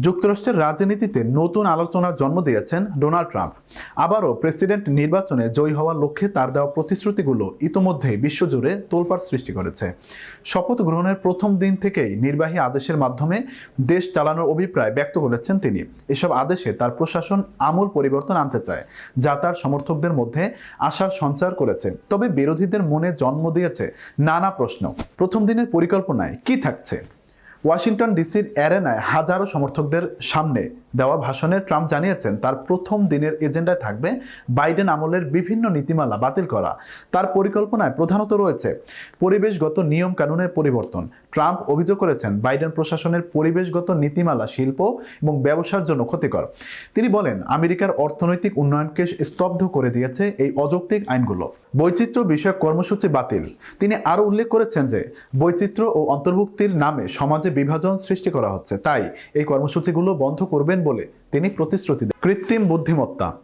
যুক্তরাষ্ট্রের রাজনীতিতে নতুন আলোচনার জন্ম দিয়েছেন ডোনাল্ড ট্রাম্প। আবারও প্রেসিডেন্ট নির্বাচনে জয়ী হওয়ার লক্ষ্যে তার দেওয়া প্রতিশ্রুতিগুলো ইতোমধ্যেই বিশ্বজুড়ে তোলপাড় সৃষ্টি করেছে। শপথ গ্রহণের প্রথম দিন থেকেই নির্বাহী আদেশের মাধ্যমে দেশ চালানোর অভিপ্রায় ব্যক্ত করেছেন তিনি। এসব আদেশে তার প্রশাসন আমূল পরিবর্তন আনতে চায়, যা তার সমর্থকদের মধ্যে আশার সঞ্চার করেছে। তবে বিরোধীদের মনে জন্ম দিয়েছে নানা প্রশ্ন। প্রথম দিনের পরিকল্পনায় কি থাকছে? ওয়াশিংটন ডিসির অ্যারেনায় হাজারো সমর্থকদের সামনে দেওয়া ভাষণে ট্রাম্প জানিয়েছেন তার প্রথম দিনের এজেন্ডায় থাকবে বাইডেন আমলের বিভিন্ন নীতিমালা বাতিল করা। তার পরিকল্পনায় প্রধানত রয়েছে পরিবেশগত নিয়ম কানুনের পরিবর্তন। ট্রাম্প অভিযোগ করেছেন বাইডেন প্রশাসনের পরিবেশগত নীতিমালা শিল্প এবং ব্যবসার জন্য ক্ষতিকর। তিনি বলেন আমেরিকার অর্থনৈতিক উন্নয়নকে স্তব্ধ করে দিয়েছে এই অযৌক্তিক আইনগুলো। বৈচিত্র্য বিষয়ক কর্মসূচি বাতিল। তিনি আরও উল্লেখ করেছেন যে বৈচিত্র্য ও অন্তর্ভুক্তির নামে সমাজে বিভাজন সৃষ্টি করা হচ্ছে, তাই এই কর্মসূচিগুলো বন্ধ করবেন বলে তিনি প্রতিশ্রুতি দেন।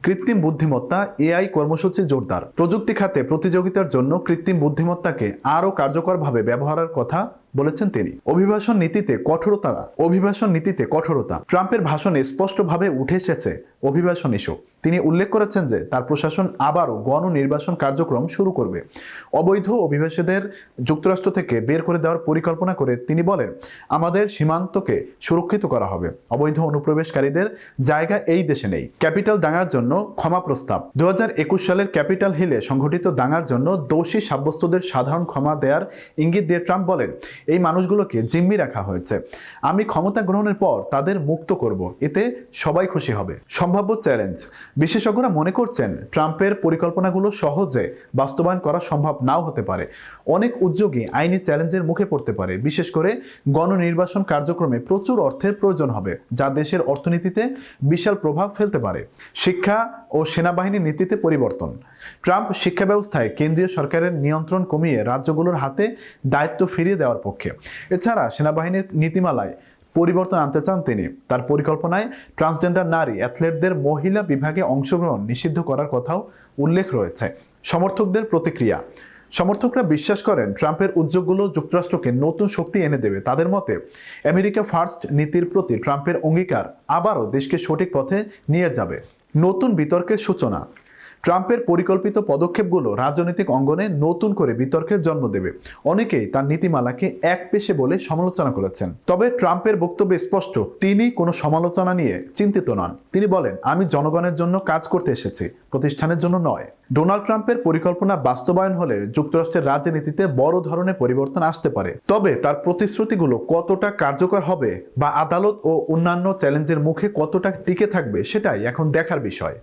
কৃত্রিম বুদ্ধিমত্তা এআই কর্মসূচি জোরদার। প্রযুক্তি খাতে প্রতিযোগিতার জন্য কৃত্রিম বুদ্ধিমত্তাকে আরও কার্যকরভাবে ব্যবহারের কথা বলেছেন তিনি। অভিবাসন নীতিতে কঠোরতা। ট্রাম্পের ভাষণে স্পষ্টভাবে উঠে এসেছে অভিবাসন ইস্যু। তিনি উল্লেখ করেছেন যে তার প্রশাসন আবারও গণনির্বাসন কার্যক্রম শুরু করবে। অবৈধ অভিবাসীদের যুক্তরাষ্ট্র থেকে বের করে দেওয়ার পরিকল্পনা করে তিনি বলেন আমাদের সীমান্তকে সুরক্ষিত করা হবে। অবৈধ অনুপ্রবেশকারীদের জায়গা এই দেশে নেই। ক্যাপিটাল দাঙ্গার জন্য ক্ষমা প্রস্তাব। 2021 সালের ক্যাপিটাল হিলে সংঘটিত দাঙ্গার জন্য দোষী সাব্যস্তদের সাধারণ ক্ষমা দেওয়ার ইঙ্গিত দিয়ে ট্রাম্প বলেন এই মানুষগুলোকে জিম্মি রাখা হয়েছে। আমি ক্ষমতা গ্রহণের পর তাদের মুক্ত করব, এতে সবাই খুশি হবে। সম্ভাব্য চ্যালেঞ্জ। বিশেষজ্ঞরা মনে করছেন ট্রাম্পের পরিকল্পনাগুলো সহজে বাস্তবায়ন করা সম্ভব নাও হতে পারে। অনেক উদ্যোগী আইনি চ্যালেঞ্জের মুখে পড়তে পারে। বিশেষ করে গণনির্বাসন কার্যক্রমে প্রচুর অর্থের প্রয়োজন হবে, যা দেশের অর্থনীতিতে বিশাল প্রভাব ফেলতে পারে। শিক্ষা ও সেনাবাহিনীর নীতিতে পরিবর্তন। ট্রাম্প শিক্ষা ব্যবস্থায় কেন্দ্রীয় সরকারের নিয়ন্ত্রণ কমিয়ে রাজ্যগুলোর হাতে দায়িত্ব ফিরিয়ে দেওয়ার পক্ষে। এছাড়া সেনাবাহিনীর নীতিমালায় পরিবর্তন আনতে চান তিনি। তার পরিকল্পনায় ট্রান্সজেন্ডার নারী অ্যাথলেটদের মহিলা বিভাগে অংশগ্রহণ নিষিদ্ধ করার কথাও উল্লেখ রয়েছে। সমর্থকদের প্রতিক্রিয়া। সমর্থকরা বিশ্বাস করেন ট্রাম্পের উদ্যোগগুলো যুক্তরাষ্ট্রকে নতুন শক্তি এনে দেবে। তাদের মতে আমেরিকা ফার্স্ট নীতির প্রতি ট্রাম্পের অঙ্গীকার আবারও দেশকে সঠিক পথে নিয়ে যাবে। নতুন বিতর্কের সূচনা। ট্রাম্পের পরিকল্পিত পদক্ষেপগুলো রাজনৈতিক অঙ্গনে নতুন করে বিতর্কের জন্ম দেবে। অনেকেই তার নীতিমালাকে একপেশে বলে সমালোচনা করেছেন। তবে ট্রাম্পের বক্তব্য স্পষ্ট, তিনি কোনো সমালোচনা নিয়ে চিন্তিত নন। তিনি বলেন আমি জনগণের জন্য কাজ করতে এসেছি, প্রতিষ্ঠানের জন্য নয়। ডোনাল্ড ট্রাম্পের পরিকল্পনা বাস্তবায়ন হলে যুক্তরাষ্ট্রের রাজনীতিতে বড় ধরনের পরিবর্তন আসতে পারে। তবে তার প্রতিশ্রুতিগুলো কতটা কার্যকর হবে বা আদালত ও অন্যান্য চ্যালেঞ্জের মুখে কতটা টিকে থাকবে সেটাই এখন দেখার বিষয়।